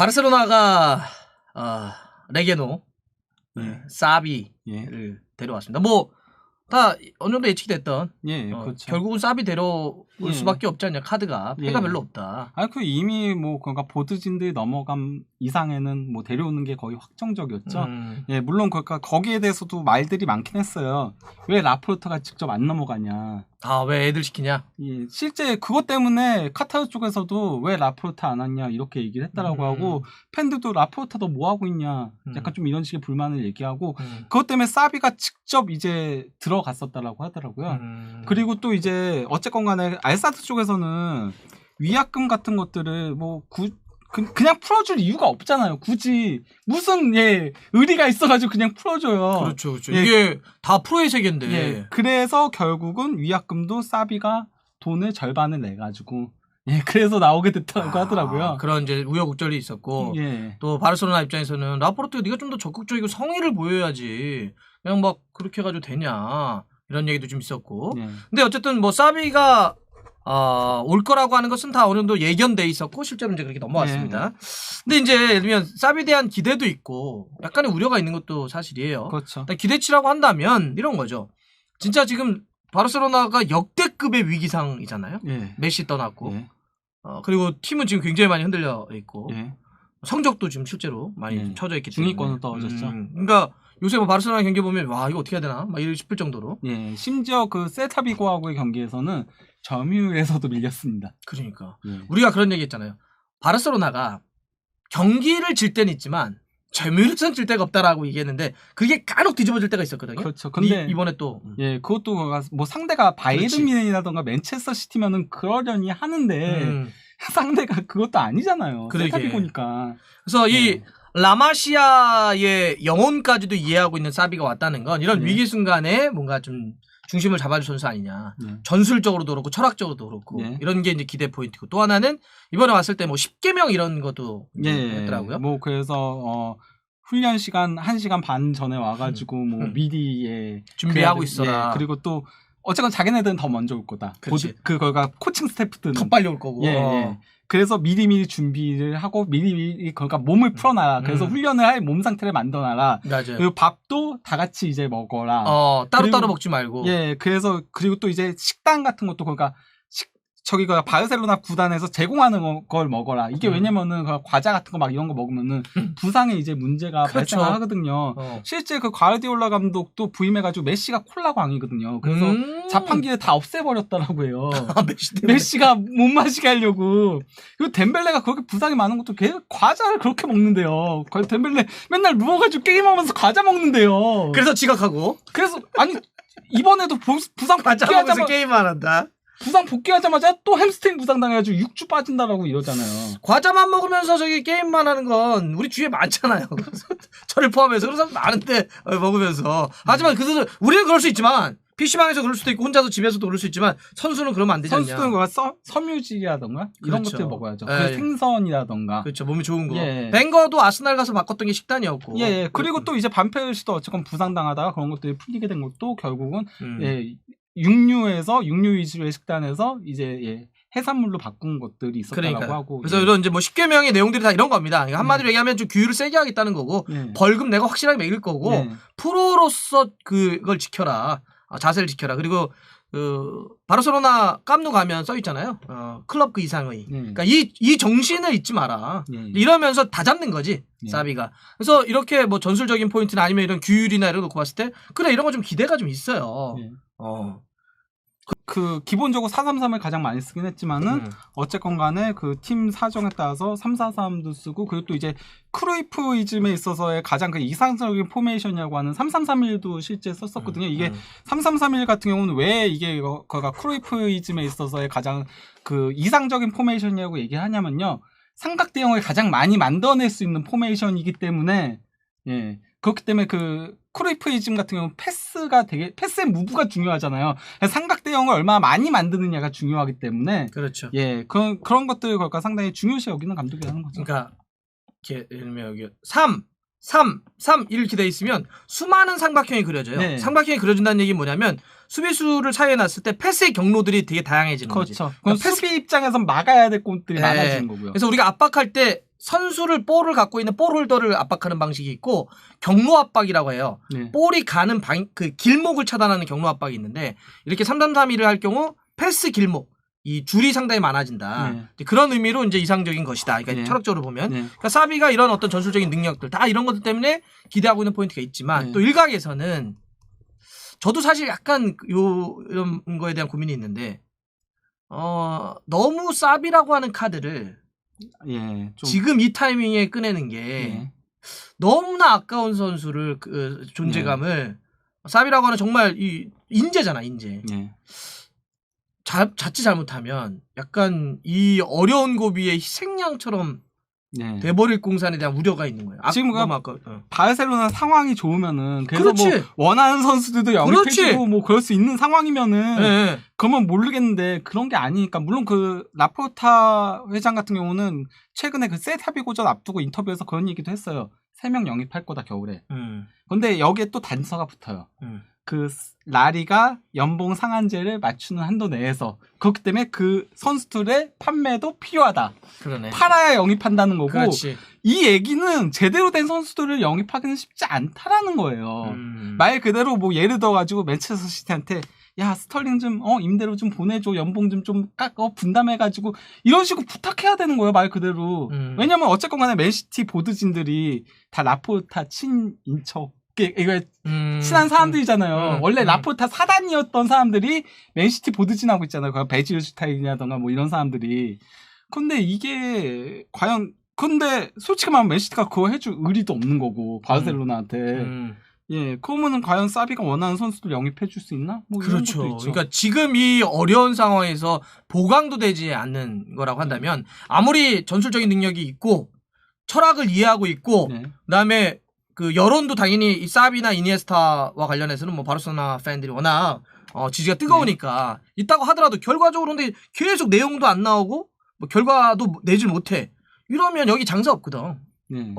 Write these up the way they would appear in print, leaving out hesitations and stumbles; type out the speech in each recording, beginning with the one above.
바르셀로나가 레게노, 사비를 데려왔습니다. 뭐 다 어느 정도 예측이 됐던. 그렇죠. 결국은 사비 데려올 수밖에 없지 않냐. 카드가 패가 별로 없다. 그 이미 뭐 그러니까 보드진들 넘어감 이상에는 뭐 데려오는 게 거의 확정적이었죠. 물론 그러니까 거기에 대해서도 말들이 많긴 했어요. 왜 라포르타가 직접 안 넘어가냐. 왜 애들 시키냐? 실제 그것 때문에 카타르 쪽에서도 왜 라포르타 안 왔냐 이렇게 얘기를 했다라고 하고 팬들도 라포르타 너 뭐 하고 있냐 약간 좀 이런 식의 불만을 얘기하고 그것 때문에 사비가 직접 이제 들어갔었다라고 하더라고요. 그리고 또 이제 어쨌건 간에 알사드 쪽에서는 위약금 같은 것들을 뭐 그냥 풀어줄 이유가 없잖아요. 굳이 무슨 의리가 있어가지고 그냥 풀어줘요. 그렇죠. 이게 다 프로의 세계인데. 그래서 결국은 위약금도 사비가 돈의 절반을 내가지고 그래서 나오게 됐다고 하더라고요. 그런 이제 우여곡절이 있었고 또 바르셀로나 입장에서는 라포르타 네가 좀 더 적극적이고 성의를 보여야지 그냥 막 그렇게 해가지고 되냐 이런 얘기도 좀 있었고. 근데 어쨌든 뭐 사비가 올 거라고 하는 것은 다 어느 정도 예견돼 있었고 실제로 이제 그렇게 넘어왔습니다. 근데 이제 예를 들면 사비에 대한 기대도 있고 약간의 우려가 있는 것도 사실이에요. 그렇죠. 기대치라고 한다면 이런 거죠. 진짜 지금 바르셀로나가 역대급의 위기상이잖아요. 메시 떠났고 그리고 팀은 지금 굉장히 많이 흔들려 있고 성적도 지금 실제로 많이 처져 있기 때문에 중위권은 떨어졌죠. 그러니까 요새 뭐 바르셀로나 경기 보면 와 이거 어떻게 해야 되나 막 이럴 싶을 정도로. 심지어 그 셀타비고하고의 경기에서는 점유율에서도 밀렸습니다. 그러니까 우리가 그런 얘기 했잖아요. 바르셀로나가 경기를 질 때는 있지만 점유율에서는 질 때가 없다라고 얘기했는데 그게 간혹 뒤집어질 때가 있었거든요. 그렇죠. 근데 이번에 또 그것도 뭐 상대가 바이에른 뮌헨이라던가 맨체스터 시티면은 그러려니 하는데 상대가 그것도 아니잖아요. 셀타비고니까. 그래서 이 라마시아의 영혼까지도 이해하고 있는 사비가 왔다는 건 이런 위기 순간에 뭔가 좀 중심을 잡아줄 선수 아니냐. 전술적으로도 그렇고 철학적으로도 그렇고 이런 게 이제 기대 포인트고 또 하나는 이번에 왔을 때 뭐 10개명 이런 것도 했더라고요. 뭐 그래서 훈련 시간 1시간 반 전에 와가지고 뭐 미리 준비하고 있어라. 그리고 또 어쨌건 자기네들은 더 먼저 올 거다. 그거가 코칭 스태프들은 더 빨리 올 거고. 그래서 미리미리 준비를 하고 미리미리 그러니까 몸을 풀어놔라. 그래서 훈련을 할 몸 상태를 만들어놔라. 맞아요. 그리고 밥도 다 같이 이제 먹어라. 따로따로 먹지 말고. 그래서 그리고 또 이제 식단 같은 것도 그러니까 저기가 바르셀로나 구단에서 제공하는 걸 먹어라. 이게 왜냐면은 그 과자 같은 거 막 이런 거 먹으면은 부상에 이제 문제가 발생하거든요. 실제 그 과르디올라 감독도 부임해가지고 메시가 콜라 광이거든요. 그래서 자판기를 다 없애버렸다라고 해요. 메시가 못 마시게 하려고. 그리고 덴벨레가 그렇게 부상이 많은 것도 계속 과자를 그렇게 먹는데요. 덴벨레 맨날 누워가지고 게임하면서 과자 먹는데요. 그래서 지각하고. 그래서 아니 이번에도 부상 복귀하자마자 게임만 한다. 부상 복귀하자마자 또 햄스트링 부상 당해가지고 6주 빠진다라고 이러잖아요. 과자만 먹으면서 저기 게임만 하는 건 우리 주위에 많잖아요. 저를 포함해서 그런 사람 많은데 먹으면서. 하지만 우리는 그럴 수 있지만 PC방에서 그럴 수도 있고 혼자서 집에서도 그럴 수 있지만 선수는 그러면 안 되지 않냐. 선수는 섬유질이라던가 이런 것들 먹어야죠. 생선이라던가. 그렇죠. 몸이 좋은 거. 벵거도 아스날 가서 바꿨던 게 식단이었고. 그리고 또 이제 반페르시도 어쨌건 부상당하다가 그런 것들이 풀리게 된 것도 결국은 육류 위주의 식단에서 이제 해산물로 바꾼 것들이 있었다고 하고. 그래서 이런 이제 뭐 10개명의 내용들이 다 이런 겁니다. 한마디로 얘기하면 좀 규율을 세게 하겠다는 거고 벌금 내가 확실하게 매길 거고 프로로서 그걸 지켜라. 자세를 지켜라. 그리고 바르셀로나 깜누 가면 써 있잖아요. 클럽 그 이상의. 그러니까 이 정신을 잊지 마라. 이러면서 다 잡는 거지. 사비가. 그래서 이렇게 뭐 전술적인 포인트나 아니면 이런 규율이나 이런 거 놓고 봤을 때 그래 이런 거 좀 기대가 좀 있어요. 그 기본적으로 4-3-3을 가장 많이 쓰긴 했지만은 어쨌건 간에 그 팀 사정에 따라서 3-4-3도 쓰고 그리고 또 이제 크루이프이즘에 있어서의 가장 그 이상적인 포메이션이라고 하는 3-3-3-1도 실제 썼었거든요. 이게 3-3-3-1 같은 경우는 왜 이게 그가 크루이프이즘에 있어서의 가장 그 이상적인 포메이션이라고 얘기하냐면요. 삼각 대형을 가장 많이 만들어낼 수 있는 포메이션이기 때문에 그렇기 때문에 그 크루이프이즘 같은 경우는 패스의 무브가 중요하잖아요. 삼각 대형을 얼마나 많이 만드느냐가 중요하기 때문에 그렇죠. 그런 것들 그러니까 상당히 중요시 여기는 감독이라는 거죠. 그러니까 이렇게 예를 들면 여기 3 이렇게 돼 있으면 수많은 삼각형이 그려져요. 삼각형이 그려진다는 얘기는 뭐냐면 수비수를 사이에 놨을 때 패스의 경로들이 되게 다양해지는 거지. 그렇죠. 그럼 수비 입장에서 막아야 될 곳들이 많아지는 거고요. 그래서 우리가 압박할 때 선수를 볼을 갖고 있는 볼 홀더를 압박하는 방식이 있고 경로 압박이라고 해요. 네. 볼이 가는 그 길목을 차단하는 경로 압박이 있는데 이렇게 3-3-2를 할 경우 패스 길목 이 줄이 상당히 많아진다. 네. 그런 의미로 이제 이상적인 것이다. 그러니까 네. 철학적으로 보면 네. 그러니까 사비가 이런 어떤 전술적인 능력들 다 이런 것들 때문에 기대하고 있는 포인트가 있지만 네. 또 일각에서는 저도 사실 약간 이런 거에 대한 고민이 있는데 너무 사비라고 하는 카드를 예, 좀 지금 이 타이밍에 꺼내는 게 네. 너무나 아까운 선수를 그 존재감을 사비라고 하는 정말 이 인재잖아 인재. 네. 자칫 잘못하면 약간 이 어려운 고비의 희생양처럼 네. 돼버릴 공산에 대한 우려가 있는 거예요. 지금 너무 아까 바르셀로나 상황이 좋으면은 그래서 그렇지. 뭐 원하는 선수들도 영입해주고 뭐 그럴 수 있는 상황이면은 네. 그러면 모르겠는데 그런 게 아니니까 물론 그 라포르타 회장 같은 경우는 최근에 그 세타비고전 앞두고 인터뷰에서 그런 얘기도 했어요. 3명 영입할 거다 겨울에. 근데 여기에 또 단서가 붙어요. 그 라리가 연봉 상한제를 맞추는 한도 내에서 그렇기 때문에 그 선수들의 판매도 필요하다. 그러네. 팔아야 영입한다는 거고 그렇지. 이 얘기는 제대로 된 선수들을 영입하기는 쉽지 않다라는 거예요. 말 그대로 뭐 예를 들어가지고 맨체스터 시티한테 야 스털링 좀 임대료 좀 보내줘 연봉 좀 깎아 분담해가지고 이런 식으로 부탁해야 되는 거예요 말 그대로. 왜냐면 어쨌건 간에 맨시티 보드진들이 다 라포르타 친인척 이거 친한 사람들이잖아요. 원래 라포르타 사단이었던 사람들이 맨시티 보드진하고 있잖아요. 베질 슈타인이라던가 뭐 이런 사람들이. 근데 이게 과연 근데 솔직히 말하면 맨시티가 그거 해줄 의리도 없는 거고 바르셀로나한테. 예, 그러면은 과연 사비가 원하는 선수들 영입해줄 수 있나? 뭐 이런 그렇죠. 것도 있죠. 그러니까 지금 이 어려운 상황에서 보강도 되지 않는 거라고 한다면 아무리 전술적인 능력이 있고 철학을 이해하고 있고 그다음에 그 여론도 당연히 이 사비나 이니에스타와 관련해서는 뭐 바르셀로나 팬들이 워낙 지지가 뜨거우니까 있다고 하더라도 결과적으로 근데 계속 내용도 안 나오고 뭐 결과도 내질 못해. 이러면 여기 장사 없거든.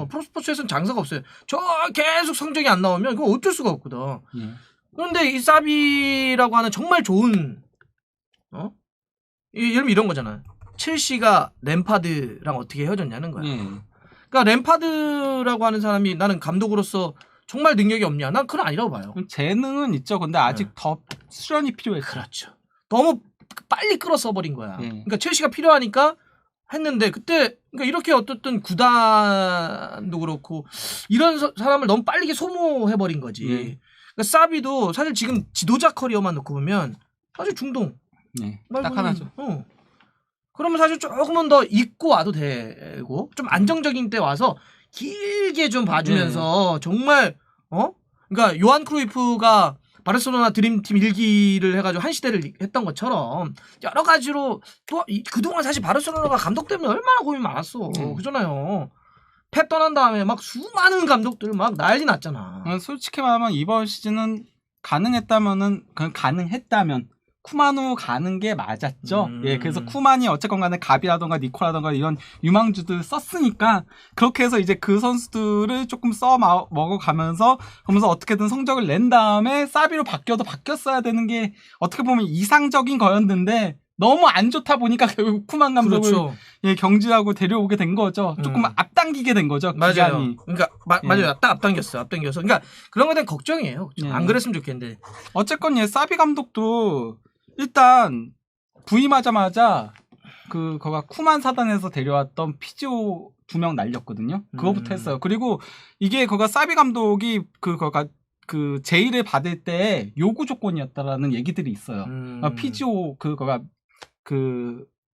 프로스포츠에서는 장사가 없어요. 저 계속 성적이 안 나오면 그건 어쩔 수가 없거든. 그런데 이 사비라고 하는 정말 좋은 예를 들면 이런 거잖아. 첼시가 램파드랑 어떻게 헤어졌냐는 거야. 그러니까 램파드라고 하는 사람이 나는 감독으로서 정말 능력이 없냐? 난 그건 아니라고 봐요. 재능은 있죠. 근데 아직 더 수련이 필요해요. 그렇죠. 너무 빨리 끌어서 버린 거야. 그러니까 첼시가 필요하니까 했는데 그때 그러니까 이렇게 어떻든 구단도 그렇고 이런 사람을 너무 빨리 소모해 버린 거지. 그러니까 사비도 사실 지금 지도자 커리어만 놓고 보면 사실 중동. 딱 하나죠. 그러면 사실 조금은 더 잊고 와도 되고 좀 안정적인 때 와서 길게 좀 봐주면서 정말 그러니까 요한 크루이프가 바르셀로나 드림팀 일기를 해가지고 한 시대를 했던 것처럼 여러 가지로 또 그동안 사실 바르셀로나가 감독 때문에 얼마나 고민 많았어. 그잖아요. 펩 떠난 다음에 막 수많은 감독들 막 난리 났잖아. 솔직히 말하면 이번 시즌은 가능했다면 쿠만으로 가는 게 맞았죠. 예, 그래서 쿠만이 어쨌건 간에 갑이라던가 니코라던가 이런 유망주들 썼으니까 그렇게 해서 이제 그 선수들을 조금 먹어가면서 그러면서 어떻게든 성적을 낸 다음에 사비로 바뀌었어야 되는 게 어떻게 보면 이상적인 거였는데 너무 안 좋다 보니까 결국 쿠만 감독을 예, 경질하고 데려오게 된 거죠. 조금 앞당기게 된 거죠. 맞아요. 기간이. 그러니까 맞아요. 딱 앞당겼어. 그러니까 그런 거에 대한 걱정이에요. 안 그랬으면 좋겠는데. 어쨌건 예, 사비 감독도 일단 부임하자마자 거가 쿠만 사단에서 데려왔던 피지오 2명 날렸거든요. 그거부터 했어요. 그리고 이게 거가 사비 감독이 거가 제의를 받을 때 요구 조건이었다라는 얘기들이 있어요. 피지오 거가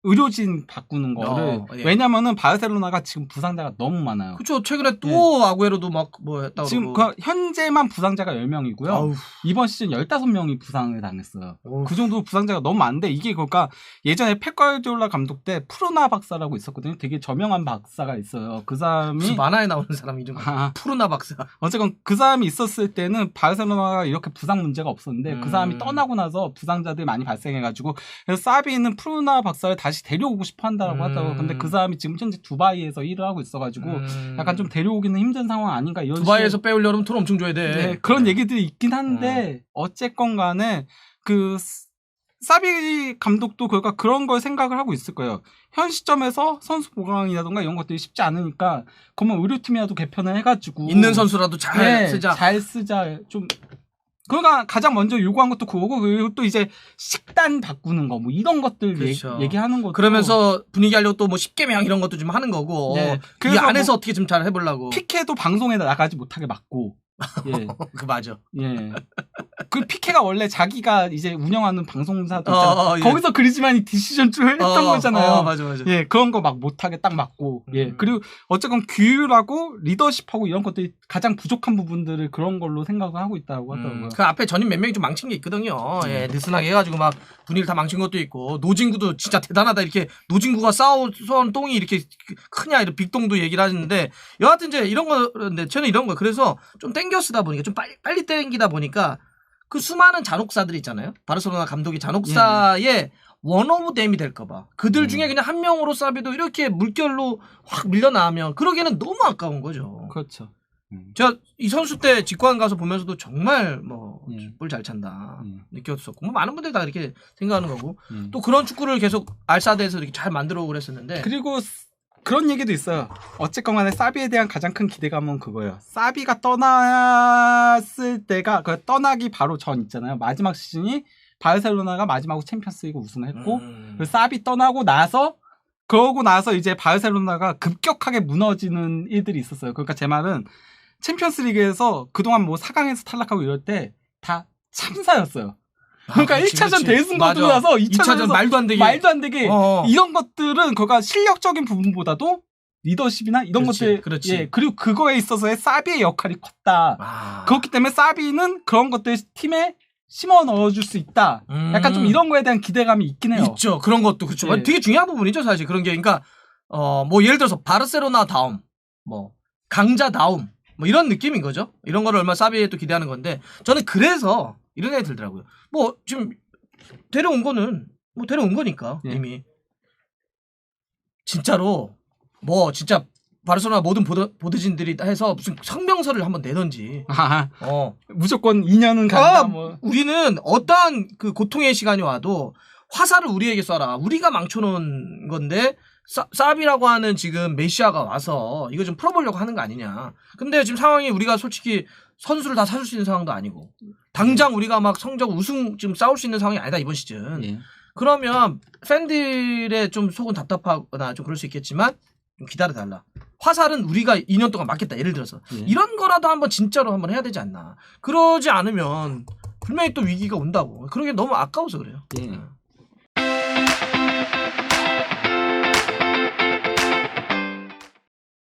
의료진 바꾸는 거를 왜냐면은 바르셀로나가 지금 부상자가 너무 많아요. 그렇죠. 최근에 또 아구에로도 막 뭐 했다고 지금 현재만 부상자가 10명이고요. 아우. 이번 시즌 15명이 부상을 당했어요. 그 정도 부상자가 너무 많은데 이게 그러니까 예전에 펩 가르디올라 감독 때 프루나 박사라고 있었거든요. 되게 저명한 박사가 있어요. 그 사람이 만화에 나오는 사람 이름 프루나 박사. 어쨌건 그 사람이 있었을 때는 바르셀로나가 이렇게 부상 문제가 없었는데 그 사람이 떠나고 나서 부상자들이 많이 발생해가지고 그래서 사비는 프루나 박사를 다시 데려오고 싶어 한다고 하더라고요. 근데 그 사람이 지금 현재 두바이에서 일을 하고 있어가지고 약간 좀 데려오기는 힘든 상황 아닌가 이런 두바이에서 빼오려면 돈 엄청 줘야 돼. 그런 얘기들이 있긴 한데 어쨌건 간에 사비 감독도 그러니까 그런 걸 생각을 하고 있을 거예요. 현 시점에서 선수 보강이라던가 이런 것들이 쉽지 않으니까 그러면 의료팀이라도 개편을 해가지고 있는 선수라도 잘 쓰자. 잘 쓰자. 좀 그러니까 가장 먼저 요구한 것도 그거고 그리고 또 이제 식단 바꾸는 거 뭐 이런 것들 그렇죠. 얘기하는 거. 그러면서 분위기 하려고 또 뭐 10개명 이런 것도 좀 하는 거고. 이 그래서 안에서 뭐 어떻게 좀 잘 해보려고. 피케도 방송에 나가지 못하게 막고. 예. 그 맞아. 예. 그 피케가 원래 자기가 이제 운영하는 방송사도 있잖아. 거기서 그리즈만이 디시전을 했던 거잖아요. 맞아. 예, 그런 거 막 못하게 딱 막고. 예. 그리고 어쨌건 규율하고 리더십하고 이런 것들이 가장 부족한 부분들을 그런 걸로 생각을 하고 있다고 하더라고요. 그 앞에 전임 몇 명이 좀 망친 게 있거든요. 예, 느슨하게 해가지고 막 분위기를 다 망친 것도 있고 노진구도 진짜 대단하다 이렇게 노진구가 쌓아온 똥이 이렇게 크냐 이런 빅똥도 얘기를 하시는데 여하튼 이제 이런 거인데 저는 이런 거 그래서 좀 땡겨 쓰다 보니까 좀 빨리 땡기다 보니까 그 수많은 잔혹사들 있잖아요. 바르셀로나 감독이 잔혹사의 원 오브 댐이 될까봐 그들 중에 그냥 한 명으로 사비도 이렇게 물결로 확 밀려나면 그러기에는 너무 아까운 거죠. 그렇죠. 제가 이 선수 때 직관 가서 보면서도 정말 뭐 볼 잘 찬다 느꼈었고 뭐 많은 분들이 다 이렇게 생각하는 거고 또 그런 축구를 계속 알사드에서 이렇게 잘 만들어 오고 그랬었는데 그리고 그런 얘기도 있어요. 어쨌건 간에 사비에 대한 가장 큰 기대감은 그거예요. 사비가 떠났을 때가 그 떠나기 바로 전 있잖아요. 마지막 시즌이 바르셀로나가 마지막으로 챔피언스리그 우승을 했고 그 사비 떠나고 나서 그러고 나서 이제 바르셀로나가 급격하게 무너지는 일들이 있었어요. 그러니까 제 말은 챔피언스리그에서 그동안 뭐 4강에서 탈락하고 이럴 때 다 참사였어요. 그러니까 1차전 대승 거두고 나서 2차전 말도 안 되게 이런 것들은 그가 실력적인 부분보다도 리더십이나 이런 것들 예, 그리고 그거에 있어서의 사비의 역할이 컸다. 그렇기 때문에 사비는 그런 것들 팀에 심어 넣어줄 수 있다. 약간 좀 이런 거에 대한 기대감이 있긴 해요. 있죠. 그런 것도 그렇죠. 예. 되게 중요한 부분이죠, 사실 그런 게. 그러니까 뭐 예를 들어서 바르셀로나 다음, 뭐 강자 다음, 뭐 이런 느낌인 거죠. 이런 거를 얼마나 사비에 또 기대하는 건데 저는 그래서 이런 생각이 들더라고요. 뭐 지금 데려온 거는 뭐 데려온 거니까 이미 진짜로 뭐 진짜 바르셀로나 모든 보드진들이 해서 무슨 성명서를 한번 내던지. 무조건 2년은 간다. 뭐. 우리는 어떠한 그 고통의 시간이 와도 화살을 우리에게 쏴라. 우리가 망쳐놓은 건데 사비라고 하는 지금 메시아가 와서 이거 좀 풀어보려고 하는 거 아니냐. 근데 지금 상황이 우리가 솔직히 선수를 다 사줄 수 있는 상황도 아니고 당장 우리가 막 성적 우승 지금 싸울 수 있는 상황이 아니다 이번 시즌. 그러면 팬들의 좀 속은 답답하거나 좀 그럴 수 있겠지만 좀 기다려달라. 화살은 우리가 2년 동안 맞겠다. 예를 들어서 이런 거라도 한번 진짜로 한번 해야 되지 않나. 그러지 않으면 분명히 또 위기가 온다고. 그런 게 너무 아까워서 그래요.